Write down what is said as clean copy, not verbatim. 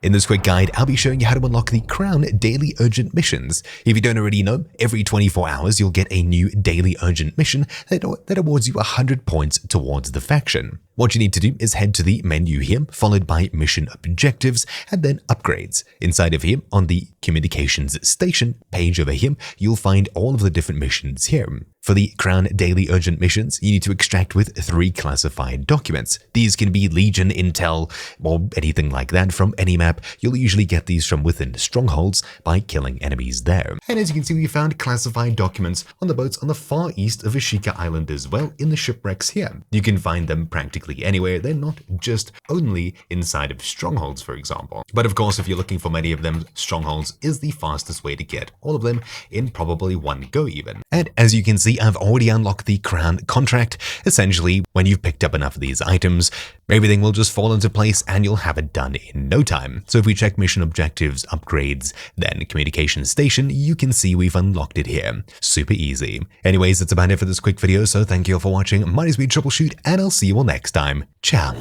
In this quick guide, I'll be showing you how to unlock the Crown Daily Urgent Missions. If you don't already know, every 24 hours you'll get a new daily urgent mission that awards you 100 points towards the faction. What you need to do is head to the menu here, followed by mission objectives, and then upgrades. Inside of here, on the communications station page over here, you'll find all of the different missions here. For the Crown Daily Urgent Missions, you need to extract with 3 classified documents. These can be Legion intel or anything like that from any map. You'll usually get these from within strongholds by killing enemies there. And as you can see, we found classified documents on the boats on the far east of Ashika Island as well, in the shipwrecks here. You can find them practically anywhere. They're not just only inside of strongholds, for example. But of course, if you're looking for many of them, strongholds is the fastest way to get all of them in probably one go even. And as you can see, I've already unlocked the Crown contract. Essentially, when you've picked up enough of these items, everything will just fall into place and you'll have it done in no time. So if we check mission objectives, upgrades, then communication station, you can see we've unlocked it here. Super easy. Anyways, that's about it for this quick video, so thank you all for watching. My name is Troubleshoot, and I'll see you all next time. Ciao.